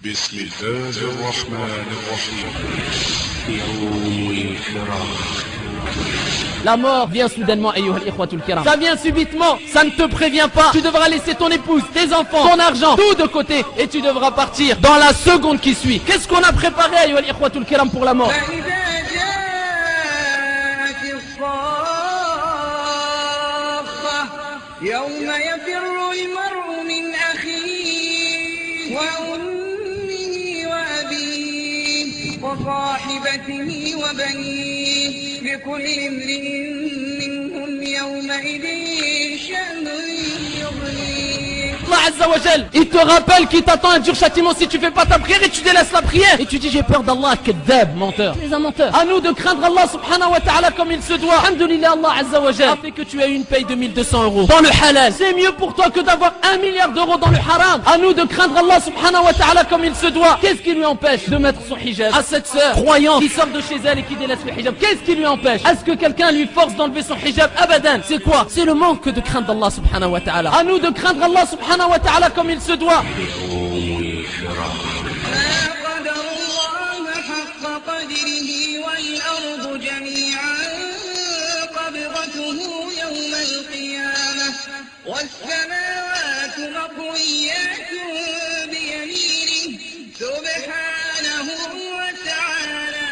بسم الله الرحمن الرحيم يوم الفراق. La mort vient soudainement, ayyuha al-ikhwatul kiram. Ça vient subitement, ça ne te prévient pas. Tu devras laisser ton épouse, tes enfants, ton argent, tout de côté et tu devras partir dans la seconde qui suit. Qu'est-ce qu'on a préparé, ayyuha al-ikhwatul kiram, pour la mort? يوم يفر المرء من أخيه وأمه وأبيه وصاحبته وبنيه لكل امرئ منهم يومئذ شأن يغنيه. Allah Azza wa Jal, il te rappelle qu'il t'attend un dur châtiment si tu fais pas ta prière et tu délaisses la prière. Et tu dis j'ai peur d'Allah, kadhab, menteur. Tu es un menteur. À nous de craindre Allah subhanahu wa ta'ala comme il se doit. Alhamdulillah, Allah Azza wa Jal a fait que tu aies une paye de 1200 € dans le halal. C'est mieux pour toi que d'avoir 1 milliard d'euros dans le haram. À nous de craindre Allah subhanahu wa ta'ala comme il se doit. Qu'est-ce qui lui empêche de mettre son hijab à cette sœur croyante qui sort de chez elle et qui délaisse le hijab? Qu'est-ce qui lui empêche? Est-ce que quelqu'un lui force d'enlever son hijab? Abadan. C'est quoi? C'est le manque de crainte d'Allah subhanahu wa ta'ala. À nous de craindre Allah subhanahu wa ta'ala comme il se doit. والسماوات مطويات بيمينه سبحانه وتعالى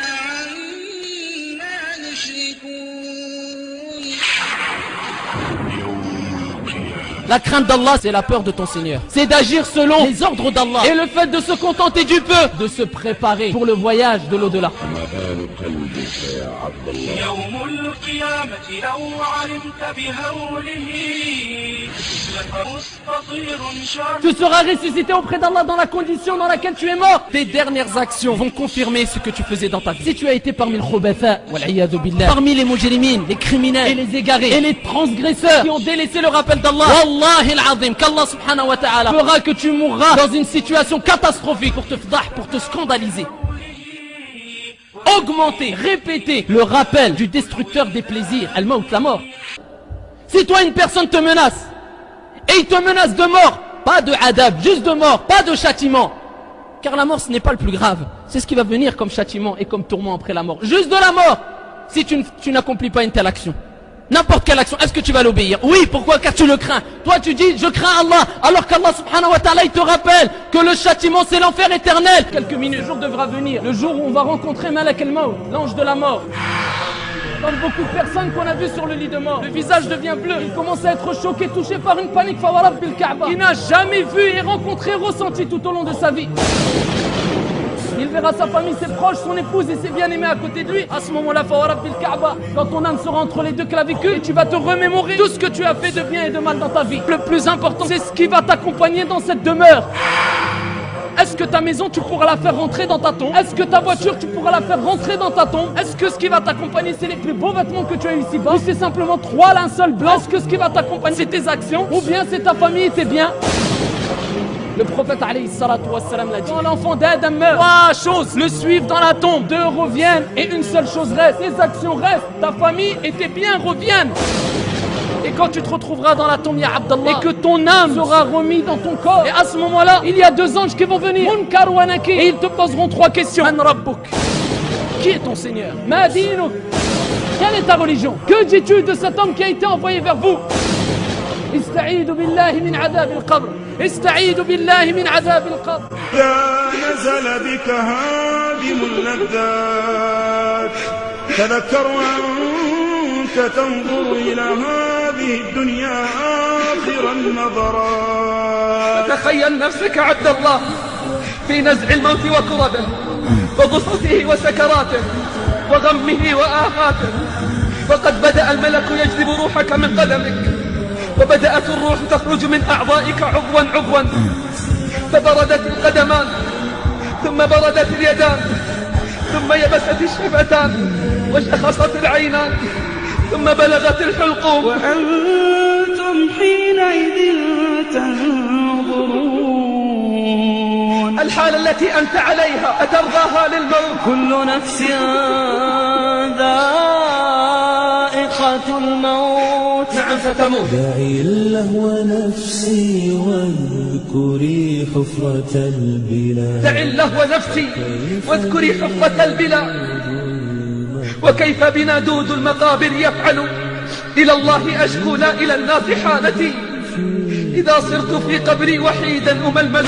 عما يشركون. La crainte d'Allah, c'est la peur de ton Seigneur. C'est d'agir selon les ordres d'Allah. Et le fait de se contenter du peu, de se préparer pour le voyage de l'au-delà. Tu seras ressuscité auprès d'Allah dans la condition dans laquelle tu es mort. Tes dernières actions vont confirmer ce que tu faisais dans ta vie. Si tu as été parmi le khubatha, wal'iyadu billah, parmi les mujrimines, les criminels et les égarés et les transgresseurs qui ont délaissé le rappel d'Allah, Wallahi al-azim, qu'Allah subhanahu wa ta'ala fera que tu mourras dans une situation catastrophique pour te fdah, pour te scandaliser. Augmenter, répéter le rappel du destructeur des plaisirs, al-maut, la mort. Si toi une personne te menace, et il te menace de mort, pas de adab, juste de mort, pas de châtiment. Car la mort ce n'est pas le plus grave, c'est ce qui va venir comme châtiment et comme tourment après la mort. Juste de la mort, si tu n'accomplis pas une telle action. N'importe quelle action, est-ce que tu vas l'obéir? Oui, pourquoi? Car tu le crains. Toi tu dis, je crains Allah, alors qu'Allah subhanahu wa ta'ala il te rappelle que le châtiment c'est l'enfer éternel. Quelques minutes, le jour devra venir, le jour où on va rencontrer Malak al-Maut, l'ange de la mort. Comme beaucoup de personnes qu'on a vues sur le lit de mort, le visage devient bleu, il commence à être choqué, touché par une panique, fawarab bil Kaaba, qu'il n'a jamais vu et rencontré, ressenti tout au long de sa vie. Il verra sa famille, ses proches, son épouse et ses bien-aimés à côté de lui. À ce moment-là, fawarab bil Kaaba, quand ton âme sera entre les deux clavicules, tu vas te remémorer tout ce que tu as fait de bien et de mal dans ta vie. Le plus important, c'est ce qui va t'accompagner dans cette demeure. Est-ce que ta maison, tu pourras la faire rentrer dans ta tombe? Est-ce que ta voiture, tu pourras la faire rentrer dans ta tombe? Est-ce que ce qui va t'accompagner, c'est les plus beaux vêtements que tu as eu ici-bas? Ou c'est simplement 3 linceuls blancs? Est-ce que ce qui va t'accompagner, c'est tes actions? Ou bien c'est ta famille et tes biens? Le prophète alayhi salatu wassalam l'a dit. Quand l'enfant d'Adam meurt, 3 choses le suivent dans la tombe, 2 reviennent et une seule chose reste. Tes actions restent, ta famille et tes biens reviennent. Et quand tu te retrouveras dans la tombe, ya Abdallah, et que ton âme sera remise dans ton corps, et à ce moment-là, il y a 2 anges qui vont venir, Munkar wa Nakir, et ils te poseront 3 questions. Man Rabbuk, qui est ton Seigneur? Ma dinuk, quelle est ta religion? Que dis-tu de cet homme qui a été envoyé vers vous? Ista'idou billahi min adhab al-qabr. استعيذ بالله من عذاب القبر. يا نزل بك هادم اللذات تذكر أنت تنظر إلى هذه الدنيا آخر النظرات. تخيل نفسك عبد الله في نزع الموت وكربه وغصته وسكراته وغمه وآهاته، فقد بدأ الملك يجذب روحك من قدمك، وبدأت الروح تخرج من أعضائك عضوا عضوا، فبردت القدمان ثم بردت اليدان ثم يبست الشفتان وشخصت العينان ثم بلغت الحلقوم، وأنتم حينئذ تنظرون. الحالة التي أنت عليها أترضاها للموت؟ كل نفس ذائقة الموت، ستموت. دعي اللهو نفسي واذكري حفرة البلاد. دعي اللهو نفسي واذكري حفرة البلاد. وكيف بنا دود المقابر يفعل، إلى الله أشكو لا إلى الناس حالتي، إذا صرت في قبري وحيدا أململ.